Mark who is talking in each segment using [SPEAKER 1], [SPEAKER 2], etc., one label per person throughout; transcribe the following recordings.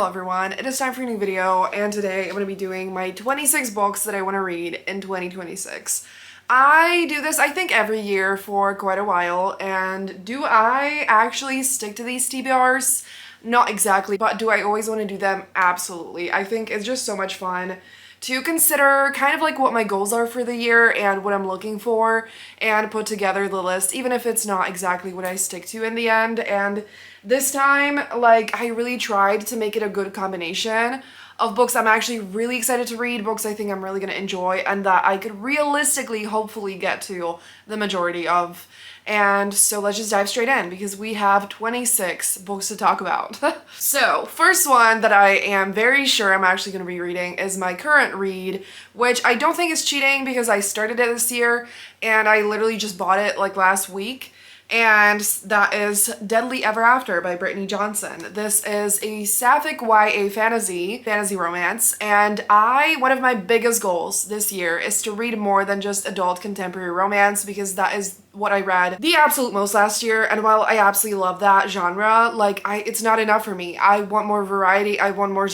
[SPEAKER 1] everyone, it is time for a new video, and today I'm going to be doing my 26 books that I want to read in 2026. I do this, I think, every year for quite a while, and do I actually stick to these TBRs? Not exactly, but do I always want to do them? Absolutely. I think it's just so much fun to consider kind of like what my goals are for the year and what I'm looking for and put together the list, even if it's not exactly what I stick to in the end. And this time, like, I really tried to make it a good combination of books I'm actually really excited to read, books I think I'm really gonna enjoy, and that I could realistically, hopefully, get to the majority of. And so let's just dive straight in because we have 26 books to talk about. So, first one that I am very sure I'm actually going to be reading is my current read, which I don't think is cheating because I started it this year and I literally just bought it like last week. And that is Deadly Ever After by Brittany Johnson. This is a sapphic YA fantasy romance, and one of my biggest goals this year is to read more than just adult contemporary romance because that is what I read the absolute most last year, and while I absolutely love that genre, it's not enough for me. I want more variety, I want more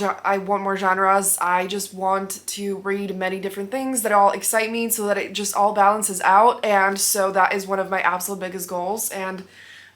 [SPEAKER 1] genres, I just want to read many different things that all excite me so that it just all balances out, and so that is one of my absolute biggest goals. And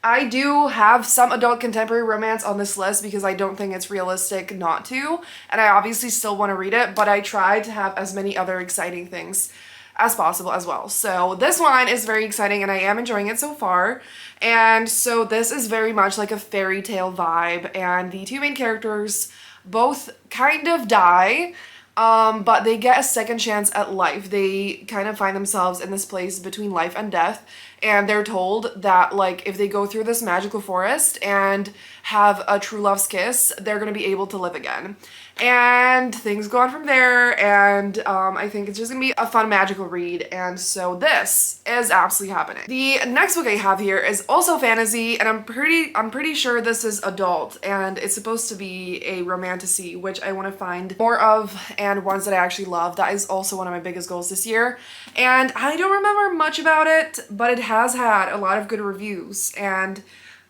[SPEAKER 1] I do have some adult contemporary romance on this list because I don't think it's realistic not to, and I obviously still want to read it, but I try to have as many other exciting things as possible as well. So this one is very exciting and I am enjoying it so far. And so this is very much like a fairy tale vibe, and the two main characters both kind of die, but they get a second chance at life. They kind of find themselves in this place between life and death, and they're told that like if they go through this magical forest and have a true love's kiss, they're gonna be able to live again. And things go on from there, and I think it's just gonna be a fun magical read, and so this is absolutely happening. The next book I have here is also fantasy, and I'm pretty sure this is adult, and it's supposed to be a romantasy, which I want to find more of and ones that I actually love. That is also one of my biggest goals this year, and I don't remember much about it, but it has had a lot of good reviews, and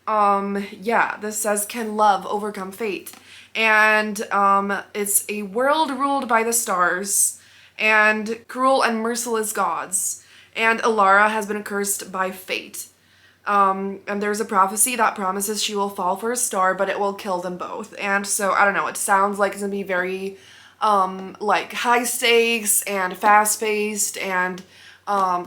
[SPEAKER 1] yeah, this says, "Can love overcome fate?" And it's a world ruled by the stars and cruel and merciless gods, and Alara has been cursed by fate. And there's a prophecy that promises she will fall for a star, but it will kill them both. And so, I don't know, it sounds like it's gonna be very like high stakes and fast-paced and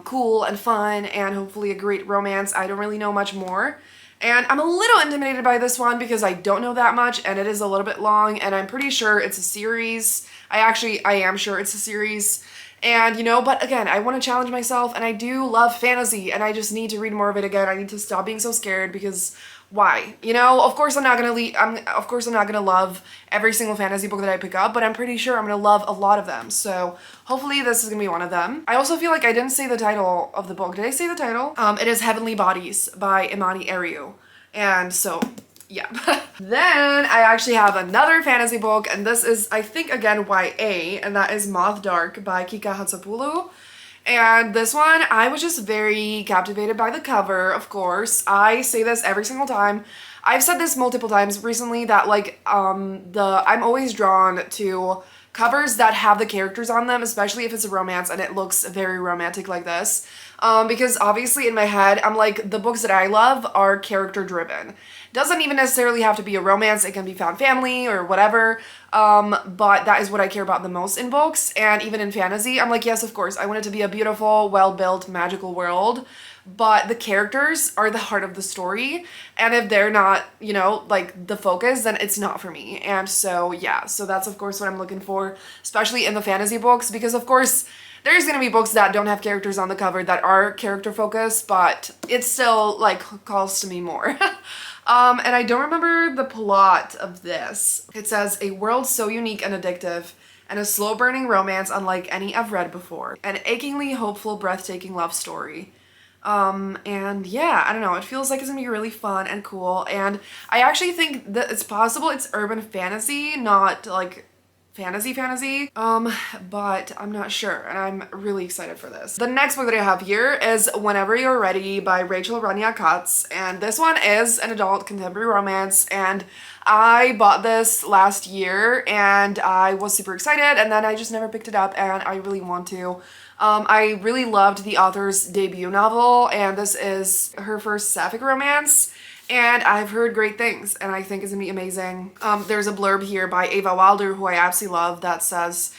[SPEAKER 1] cool and fun and hopefully a great romance. I don't really know much more. And I'm a little intimidated by this one because I don't know that much, and it is a little bit long, and I'm pretty sure it's a series. I am sure it's a series. And, you know, but again, I want to challenge myself, and I do love fantasy, and I just need to read more of it again. I need to stop being so scared because why? You know, of course I'm not gonna love every single fantasy book that I pick up, but I'm pretty sure I'm gonna love a lot of them. So hopefully this is gonna be one of them. I also feel like I didn't say the title of the book. Did I say the title? It is Heavenly Bodies by Imani Ariu. And so, yeah. Then I actually have another fantasy book, and this is, I think, again, YA, and that is Moth Dark by Kika Hatzopoulou. And this one, I was just very captivated by the cover, of course. I say this every single time. I've said this multiple times recently that, like, I'm always drawn to covers that have the characters on them, especially if it's a romance and it looks very romantic like this. Because obviously in my head, I'm like, the books that I love are character driven. Doesn't even necessarily have to be a romance, it can be found family or whatever, but that is what I care about the most in books, and even in fantasy, I'm like, yes, of course, I want it to be a beautiful, well-built, magical world, but the characters are the heart of the story, and if they're not, you know, like, the focus, then it's not for me. And so, yeah, so that's, of course, what I'm looking for, especially in the fantasy books, because, of course, there's gonna be books that don't have characters on the cover that are character focused, but it still, like, calls to me more. And I don't remember the plot of this. It says, "A world so unique and addictive, and a slow-burning romance unlike any I've read before. An achingly hopeful, breathtaking love story." And yeah, I don't know, it feels like it's gonna be really fun and cool, and I actually think that it's possible it's urban fantasy, not like fantasy, but I'm not sure, and I'm really excited for this. The next book that I have here is Whenever You're Ready by Rachel Rania Katz, and this one is an adult contemporary romance, and I bought this last year and I was super excited, and then I just never picked it up, and I really want to. I really loved the author's debut novel, and this is her first sapphic romance. And I've heard great things, and I think it's gonna be amazing. There's a blurb here by Ava Wilder, who I absolutely love, that says,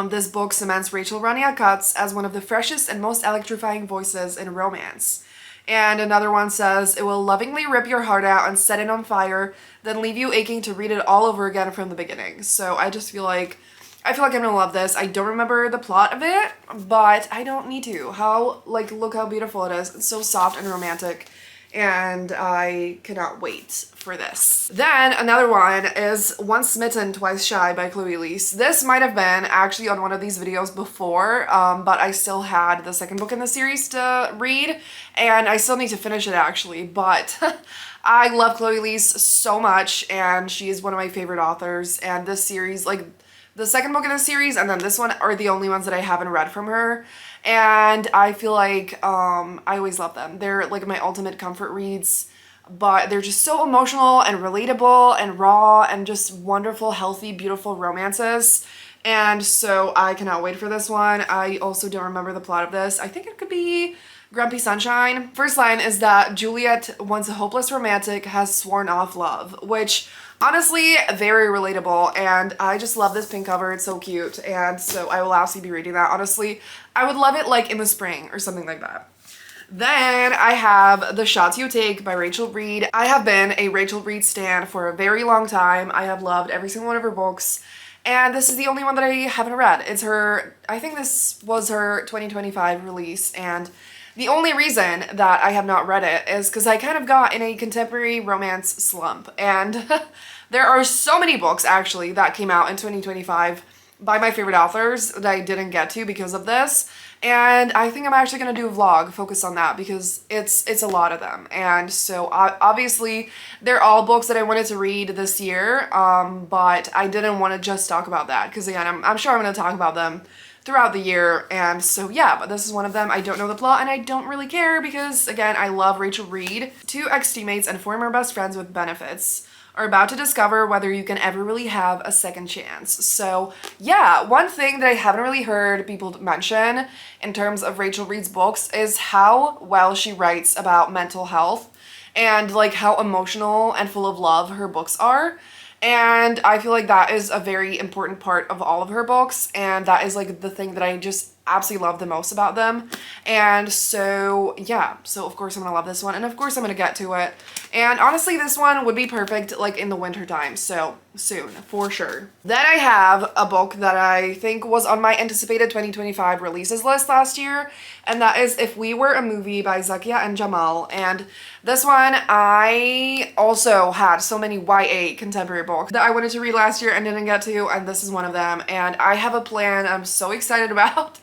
[SPEAKER 1] this book cements Rachel Rania Katz as one of the freshest and most electrifying voices in romance. And another one says, it will lovingly rip your heart out and set it on fire, then leave you aching to read it all over again from the beginning. So I feel like I'm gonna love this. I don't remember the plot of it, but I don't need to. Look how beautiful it is. It's so soft and romantic, and I cannot wait for this. Then another one is Once Smitten, Twice Shy by Chloe Elise. This might have been actually on one of these videos before, but I still had the second book in the series to read, and I still need to finish it actually, but I love Chloe Elise so much, and she is one of my favorite authors, and this series, like the second book in the series and then this one, are the only ones that I haven't read from her. And I feel like I always love them. They're like my ultimate comfort reads, but they're just so emotional and relatable and raw and just wonderful, healthy, beautiful romances. And so I cannot wait for this one. I also don't remember the plot of this. I think it could be Grumpy Sunshine. First line is that Juliet, once a hopeless romantic, has sworn off love, which honestly, very relatable, and I just love this pink cover. It's so cute, and so I will absolutely be reading that. Honestly, I would love it like in the spring or something like that. Then I have The Shots You Take by Rachel Reed. I have been a Rachel Reed stan for a very long time. I have loved every single one of her books, and this is the only one that I haven't read. It's her, I think this was her 2025 release, and the only reason that I have not read it is because I kind of got in a contemporary romance slump, and there are so many books actually that came out in 2025 by my favorite authors that I didn't get to because of this, and I think I'm actually going to do a vlog focused on that because it's a lot of them. And so obviously they're all books that I wanted to read this year, but I didn't want to just talk about that because again, I'm sure I'm going to talk about them throughout the year, and so yeah, but this is one of them. I don't know the plot, and I don't really care because, again, I love Rachel Reed. Two ex-teammates and former best friends with benefits are about to discover whether you can ever really have a second chance. So yeah, one thing that I haven't really heard people mention in terms of Rachel Reed's books is how well she writes about mental health and like how emotional and full of love her books are. And I feel like that is a very important part of all of her books, and that is like the thing that I just absolutely love the most about them. And so yeah, so of course I'm gonna love this one, and of course I'm gonna get to it. And honestly, this one would be perfect like in the winter time, so soon for sure. Then I have a book that I think was on my anticipated 2025 releases list last year, and that is If We Were a Movie by Zakia and Jamal. And this one, I also had so many YA contemporary books that I wanted to read last year and didn't get to, and this is one of them. And I have a plan I'm so excited about,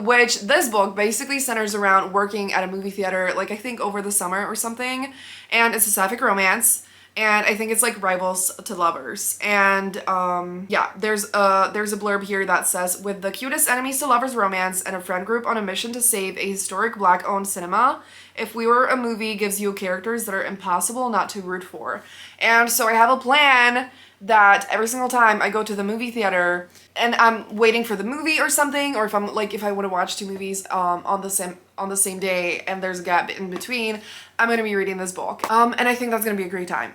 [SPEAKER 1] which this book basically centers around working at a movie theater, like I think over the summer or something, and it's a sapphic romance. And I think it's like rivals to lovers. And yeah, there's a blurb here that says, with the cutest enemies to lovers romance and a friend group on a mission to save a historic black-owned cinema, If We Were a Movie gives you characters that are impossible not to root for. And so I have a plan that every single time I go to the movie theater and I'm waiting for the movie or something, or if I'm like, if I want to watch two movies on the same day and there's a gap in between, I'm gonna be reading this book. And I think that's gonna be a great time.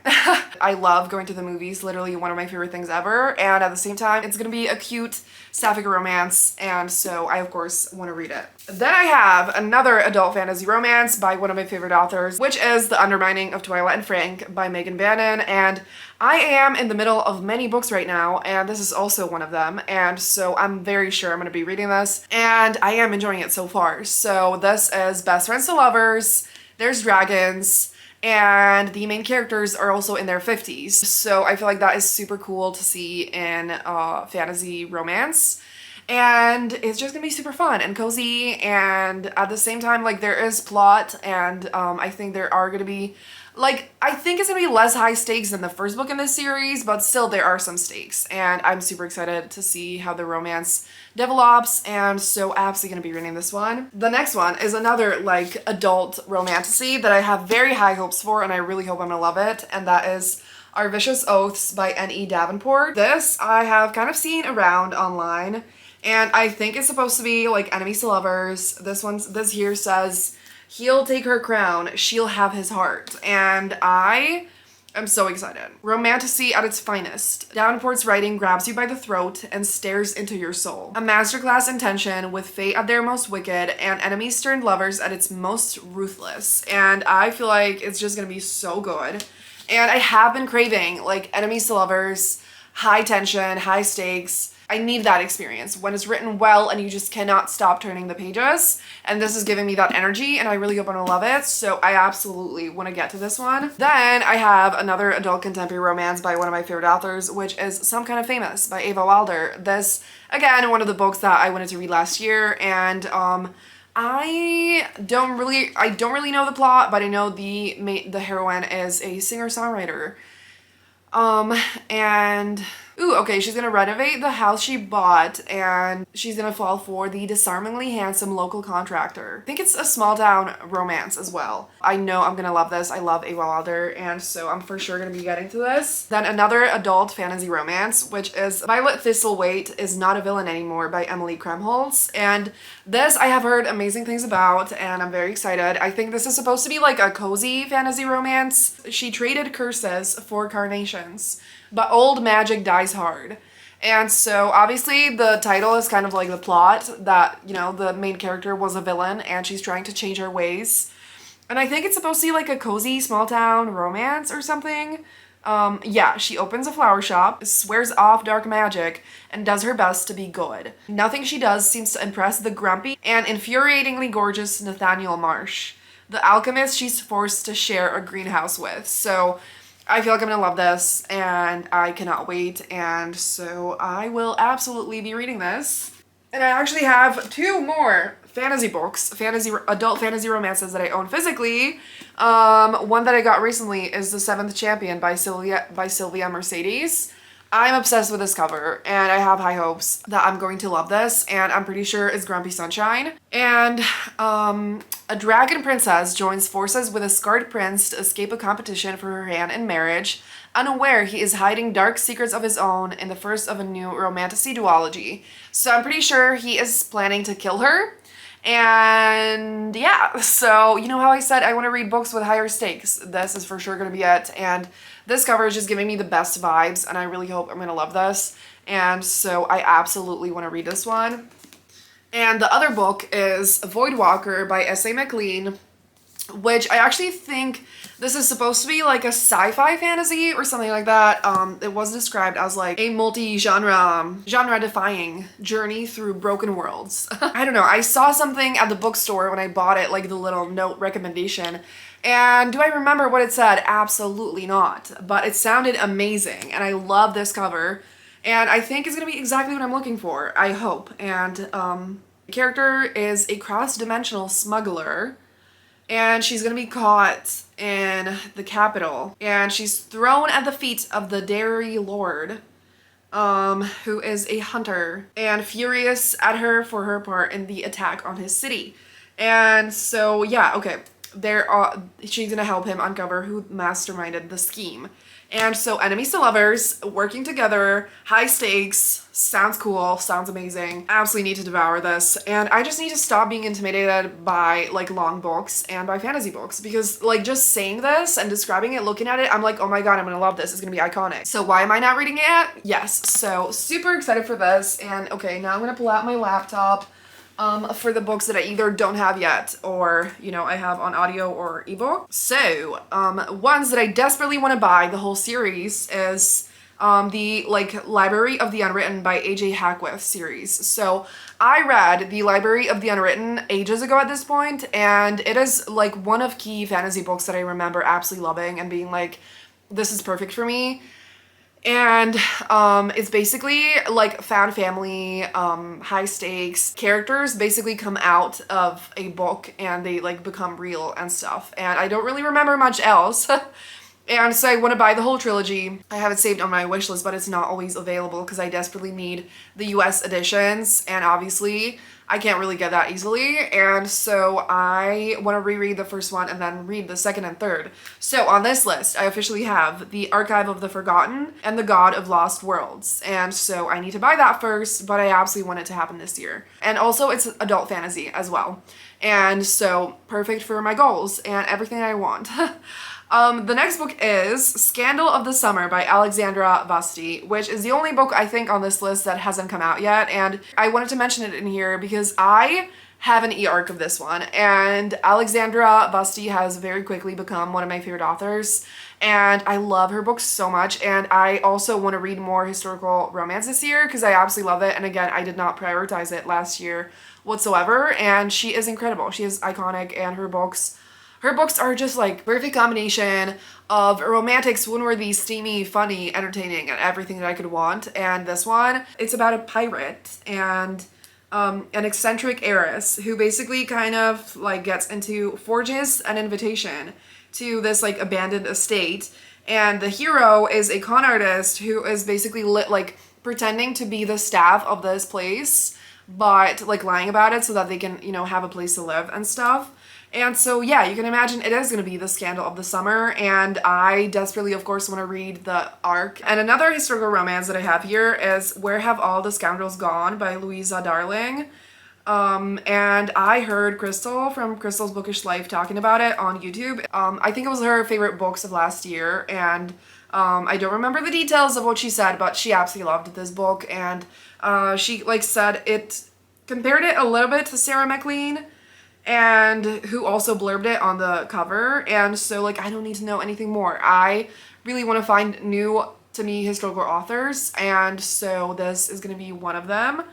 [SPEAKER 1] I love going to the movies, literally one of my favorite things ever, and at the same time, it's gonna be a cute sapphic romance, and so I of course want to read it. Then I have another adult fantasy romance by one of my favorite authors, which is The Undermining of Twyla and Frank by Megan Bannon, and I am in the middle of many books right now, and this is also one of them, and so I'm very sure I'm gonna be reading this, and I am enjoying it so far. So this is Best Friends to Lovers, there's dragons, and the main characters are also in their 50s. So I feel like that is super cool to see in fantasy romance. And it's just gonna be super fun and cozy, and at the same time, like, there is plot, and I think there are gonna be like, I think it's gonna be less high stakes than the first book in this series, but still there are some stakes, and I'm super excited to see how the romance develops, and so absolutely gonna be reading this one. The next one is another like adult romantasy that I have very high hopes for, and I really hope I'm gonna love it, and that is Our Vicious Oaths by N.E. Davenport. This I have kind of seen around online, and I think it's supposed to be like enemies to lovers. This here says, he'll take her crown, she'll have his heart. And I am so excited. Romantasy at its finest. Davenport's writing grabs you by the throat and stares into your soul. A masterclass in tension with fate at their most wicked and enemies turned lovers at its most ruthless. And I feel like it's just gonna be so good. And I have been craving like enemies to lovers, high tension, high stakes. I need that experience when it's written well and you just cannot stop turning the pages. And this is giving me that energy, and I really hope I'm gonna love it. So I absolutely want to get to this one. Then I have another adult contemporary romance by one of my favorite authors, which is Some Kind of Famous by Ava Wilder. This, again, one of the books that I wanted to read last year, and I don't really know the plot, but I know the heroine is a singer-songwriter. And ooh, okay, she's gonna renovate the house she bought, and she's gonna fall for the disarmingly handsome local contractor. I think it's a small town romance as well. I know I'm gonna love this. I love Ava Wilder, and so I'm for sure gonna be getting to this. Then another adult fantasy romance, which is Violet Thistlethwaite is Not a Villain Anymore by Emily Kremholtz. And this I have heard amazing things about, and I'm very excited. I think this is supposed to be like a cozy fantasy romance. She traded curses for carnations, but old magic dies hard. And so obviously the title is kind of like the plot that, you know, the main character was a villain and she's trying to change her ways. And I think it's supposed to be like a cozy small town romance or something. Yeah, she opens a flower shop, swears off dark magic, and does her best to be good. Nothing she does seems to impress the grumpy and infuriatingly gorgeous Nathaniel Marsh, the alchemist she's forced to share a greenhouse with. So I feel like I'm gonna love this, and I cannot wait, and so I will absolutely be reading this. And I actually have two more fantasy books, adult fantasy romances that I own physically. One that I got recently is The Seventh Champion by Sylvia Mercedes. I'm obsessed with this cover, and I have high hopes that I'm going to love this, and I'm pretty sure it's Grumpy Sunshine. And a dragon princess joins forces with a scarred prince to escape a competition for her hand in marriage, unaware he is hiding dark secrets of his own in the first of a new romantasy duology. So I'm pretty sure he is planning to kill her. And yeah, so you know how I said I want to read books with higher stakes? This is for sure going to be it. And this cover is just giving me the best vibes, and I really hope I'm going to love this. And so I absolutely want to read this one. And the other book is Voidwalker by S.A. McLean, which I actually think this is supposed to be like a sci-fi fantasy or something like that. It was described as like a genre defying journey through broken worlds. I don't know, I saw something at the bookstore when I bought it, like the little note recommendation, and do I remember what it said? Absolutely not, but it sounded amazing, and I love this cover, and I think it's gonna be exactly what I'm looking for, I hope. And the character is a cross-dimensional smuggler, and she's gonna be caught in the capital, and she's thrown at the feet of the Dairy Lord, who is a hunter and furious at her for her part in the attack on his city. And so yeah, okay, she's gonna help him uncover who masterminded the scheme. And so enemies to lovers, working together, high stakes, sounds cool, sounds amazing. Absolutely need to devour this. And I just need to stop being intimidated by like long books and by fantasy books, because like just saying this and describing it, looking at it, I'm like, oh my god, I'm gonna love this. It's gonna be iconic. So why am I not reading it yet? Yes, so super excited for this. And okay, now I'm gonna pull out my laptop for the books that I either don't have yet or, you know, I have on audio or ebook. So, ones that I desperately want to buy, the whole series, is the like Library of the Unwritten by A.J. Hackwith series. So I read the Library of the Unwritten ages ago at this point, and it is like one of key fantasy books that I remember absolutely loving and being like, this is perfect for me. And it's basically like found family, high stakes characters basically come out of a book and they like become real and stuff. And I don't really remember much else. And so I want to buy the whole trilogy. I have it saved on my wish list, but it's not always available because I desperately need the US editions. And obviously, I can't really get that easily. And so I want to reread the first one and then read the second and third. So on this list, I officially have The Archive of the Forgotten and The God of Lost Worlds. And so I need to buy that first, but I absolutely want it to happen this year. And also, it's adult fantasy as well. And so perfect for my goals and everything I want. The next book is Scandal of the Summer by Alexandra Vasti, which is the only book I think on this list that hasn't come out yet. And I wanted to mention it in here because I have an e-arc of this one. And Alexandra Vasti has very quickly become one of my favorite authors. And I love her books so much. And I also want to read more historical romance this year because I absolutely love it. And again, I did not prioritize it last year whatsoever. And she is incredible. She is iconic, and her books are just like perfect combination of romantic, swoon-worthy, steamy, funny, entertaining, and everything that I could want. And this one, it's about a pirate and an eccentric heiress who basically kind of like forges an invitation to this like abandoned estate. And the hero is a con artist who is basically like pretending to be the staff of this place, but like lying about it so that they can, have a place to live and stuff. And so, yeah, you can imagine it is going to be the scandal of the summer, and I desperately, of course, want to read the arc. And another historical romance that I have here is Where Have All the Scoundrels Gone by Louisa Darling. And I heard Crystal from Crystal's Bookish Life talking about it on YouTube. I think it was her favorite books of last year, and I don't remember the details of what she said, but she absolutely loved this book, and she said it compared it a little bit to Sarah McLean, and who also blurbed it on the cover. And so I don't need to know anything more. I really want to find new to me historical authors, and so this is going to be one of them,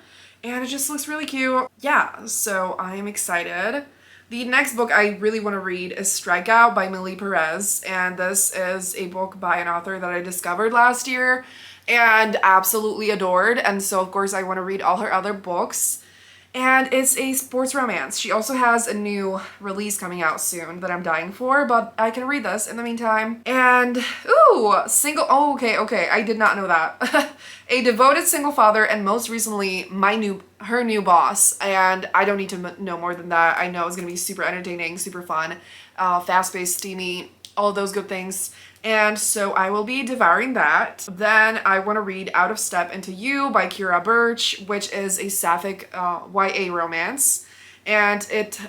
[SPEAKER 1] and it just looks really cute. Yeah, so I'm excited. The next book I really want to read is Strikeout by Millie Perez, and this is a book by an author that I discovered last year and absolutely adored, and so of course I want to read all her other books. And it's a sports romance. She also has a new release coming out soon that I'm dying for, but I can read this in the meantime. And, okay, I did not know that. A devoted single father, and most recently, her new boss. And I don't need to know more than that. I know it's gonna be super entertaining, super fun, fast-paced, steamy, all of those good things. And so I will be devouring that. Then I want to read Out of Step Into You by Kira Birch, which is a sapphic YA romance. And it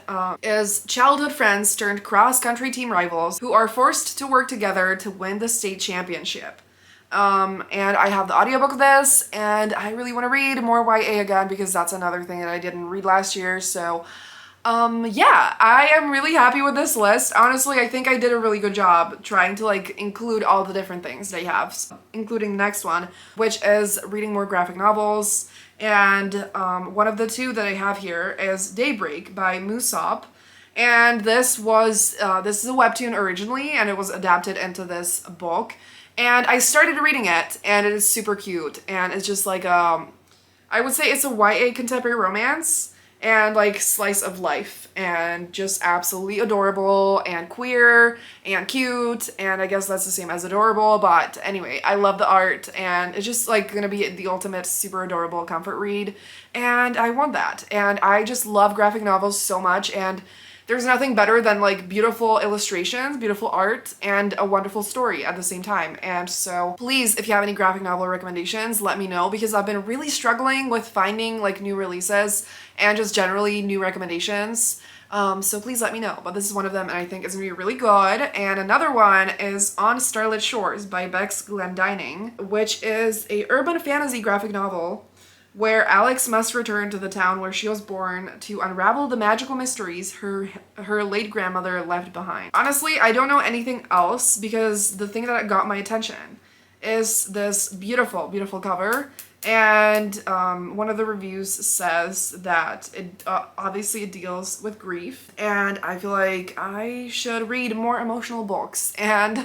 [SPEAKER 1] is childhood friends turned cross-country team rivals who are forced to work together to win the state championship. And I have the audiobook of this, and I really want to read more YA again because that's another thing that I didn't read last year. So yeah, I am really happy with this list. Honestly, I think I did a really good job trying to include all the different things they have, including the next one, which is reading more graphic novels. And one of the two that I have here is Daybreak by Musop. And this is a webtoon originally, and it was adapted into this book. And I started reading it, and it is super cute. And it's just I would say it's a YA contemporary romance and slice of life, and just absolutely adorable and queer and cute, and I guess that's the same as adorable, but anyway, I love the art, and it's just gonna be the ultimate super adorable comfort read, and I want that. And I just love graphic novels so much, and there's nothing better than beautiful illustrations, beautiful art, and a wonderful story at the same time. And so please, if you have any graphic novel recommendations, let me know, because I've been really struggling with finding new releases and just generally new recommendations. So please let me know. But this is one of them, and I think it's gonna be really good. And another one is On Starlit Shores by Bex Glendining, which is a urban fantasy graphic novel where Alex must return to the town where she was born to unravel the magical mysteries her late grandmother left behind. Honestly, I don't know anything else, because the thing that got my attention is this beautiful, beautiful cover. And one of the reviews says that it obviously it deals with grief, and I feel like I should read more emotional books, and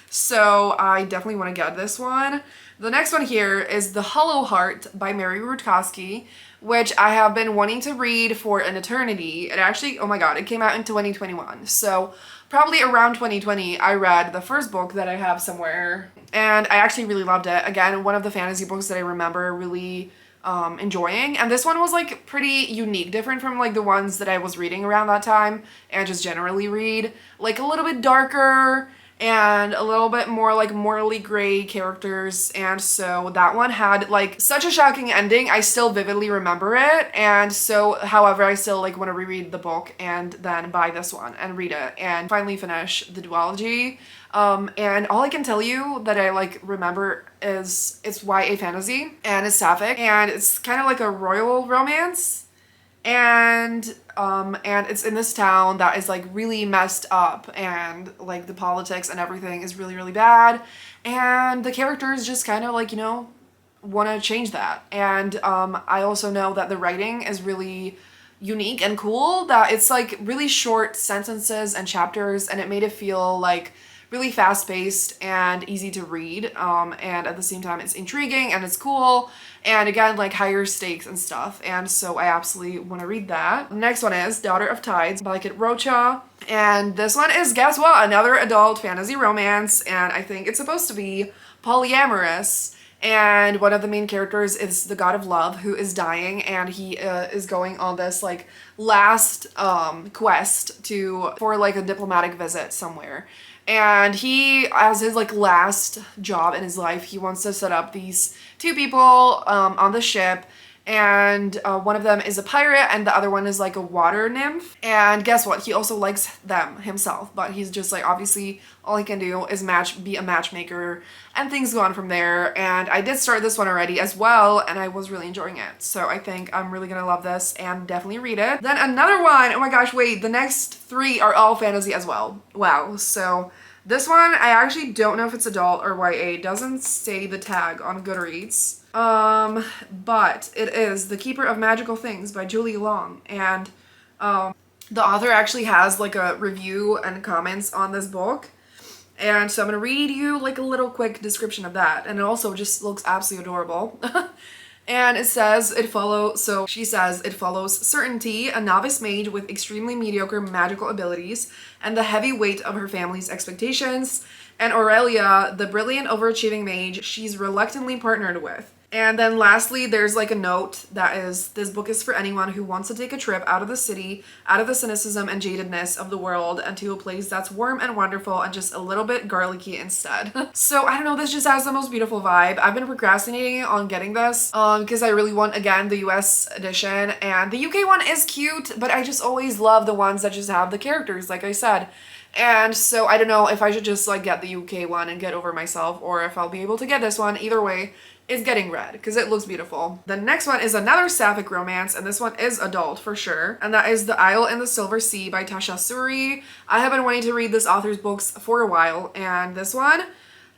[SPEAKER 1] so I definitely want to get this one. The next one here is The Hollow Heart by Mary Rutkowski, which I have been wanting to read for an eternity. It actually, oh my god, it came out in 2021. So probably around 2020, I read the first book that I have somewhere, and I actually really loved it. Again, one of the fantasy books that I remember really enjoying, and this one was like pretty unique, different from like the ones that I was reading around that time and just generally read. Like a little bit darker and a little bit more like morally gray characters, and so that one had like such a shocking ending. I still vividly remember it, and so however I still like want to reread the book and then buy this one and read it and finally finish the duology. And all I can tell you that I like remember is it's YA fantasy and it's sapphic and it's kind of like a royal romance, and it's in this town that is like really messed up, and like the politics and everything is really really bad, and the characters just kind of like, you know, want to change that. And I also know that the writing is really unique and cool, that it's like really short sentences and chapters, and it made it feel like really fast-paced and easy to read, and at the same time it's intriguing and it's cool, and again like higher stakes and stuff, and so I absolutely want to read that. The next one is Daughter of Tides by Kit Rocha, and this one is, guess what, another adult fantasy romance, and I think it's supposed to be polyamorous. And one of the main characters is the god of love who is dying, and he is going on this like last quest for like a diplomatic visit somewhere. And he, as his like last job in his life, he wants to set up these two people on the ship, and one of them is a pirate and the other one is like a water nymph. And guess what? He also likes them himself, but he's just like, obviously all he can do is be a matchmaker, and things go on from there. And I did start this one already as well, and I was really enjoying it. So I think I'm really gonna love this and definitely read it. Then another one, oh my gosh, wait, the next three are all fantasy as well. Wow. So this one, I actually don't know if it's adult or YA. It doesn't say the tag on Goodreads. But it is The Keeper of Magical Things by Julie Long, and the author actually has like a review and comments on this book, and so I'm gonna read you like a little quick description of that, and it also just looks absolutely adorable. And it says she says it follows Certainty, a novice mage with extremely mediocre magical abilities and the heavy weight of her family's expectations, and Aurelia, the brilliant overachieving mage she's reluctantly partnered with. And then lastly, there's like a note that is, this book is for anyone who wants to take a trip out of the city, out of the cynicism and jadedness of the world, and to a place that's warm and wonderful and just a little bit garlicky instead. So I don't know, this just has the most beautiful vibe. I've been procrastinating on getting this because I really want, again, the US edition, and the UK one is cute, but I just always love the ones that just have the characters, like I said. And so I don't know if I should just like get the UK one and get over myself, or if I'll be able to get this one. Either way, it's getting read because it looks beautiful. The next one is another sapphic romance, and this one is adult for sure, and that is The Isle in the Silver Sea by Tasha Suri. I have been wanting to read this author's books for a while, and this one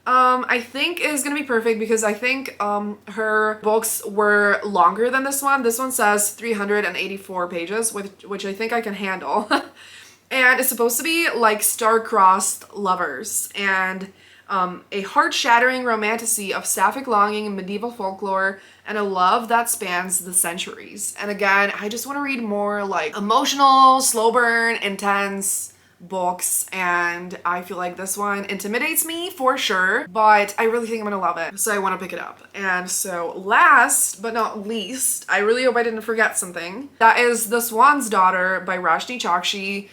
[SPEAKER 1] I think is gonna be perfect because I think her books were longer than this one. This one says 384 pages, which I think I can handle. And it's supposed to be like star-crossed lovers, and a heart-shattering romantasy of sapphic longing and medieval folklore, and a love that spans the centuries. And again, I just want to read more like emotional, slow burn, intense books, and I feel like this one intimidates me for sure, but I really think I'm gonna love it, so I want to pick it up. And so last but not least, I really hope I didn't forget something, that is The Swan's Daughter by Roshni Chokshi,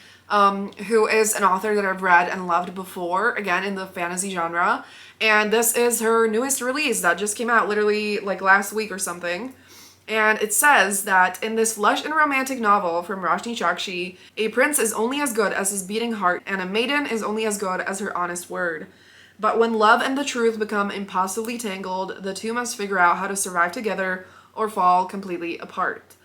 [SPEAKER 1] who is an author that I've read and loved before, again in the fantasy genre, and this is her newest release that just came out literally like last week or something. And it says that in this lush and romantic novel from Roshni Chokshi, a prince is only as good as his beating heart, and a maiden is only as good as her honest word. But when love and the truth become impossibly tangled, the two must figure out how to survive together or fall completely apart.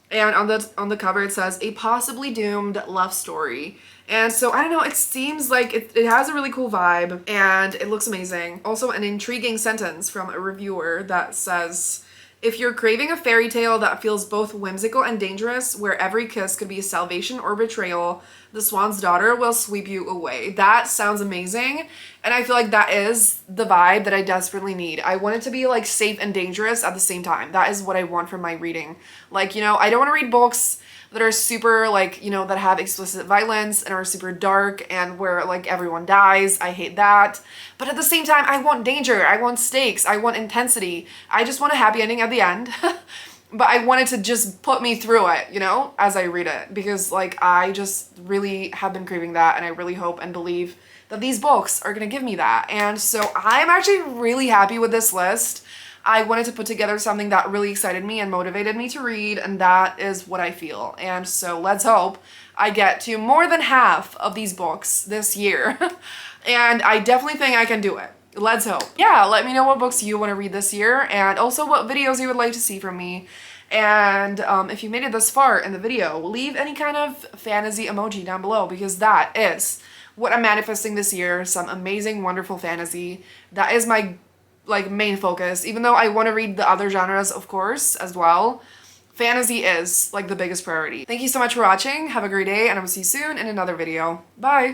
[SPEAKER 1] And on the cover it says, a possibly doomed love story. And so, I don't know, it seems like it has a really cool vibe, and it looks amazing. Also, an intriguing sentence from a reviewer that says, If you're craving a fairy tale that feels both whimsical and dangerous, where every kiss could be a salvation or betrayal, The Swan's Daughter will sweep you away. That sounds amazing, and I feel like that is the vibe that I desperately need. I want it to be like safe and dangerous at the same time. That is what I want from my reading. Like, you know, I don't want to read books that are super like, you know, that have explicit violence and are super dark and where like everyone dies. I hate that. But at the same time, I want danger, I want stakes, I want intensity. I just want a happy ending at the end. But I wanted to just put me through it, you know, as I read it, because like I just really have been craving that, and I really hope and believe that these books are gonna give me that. And so I'm actually really happy with this list. I wanted to put together something that really excited me and motivated me to read, and that is what I feel. And so let's hope I get to more than half of these books this year. And I definitely think I can do it. Let's hope. Yeah, let me know what books you want to read this year, and also what videos you would like to see from me. And if you made it this far in the video, leave any kind of fantasy emoji down below, because that is what I'm manifesting this year. Some amazing, wonderful fantasy. That is my like main focus, even though I want to read the other genres, of course, as well. Fantasy is like the biggest priority. Thank you so much for watching. Have a great day, and I will see you soon in another video. Bye!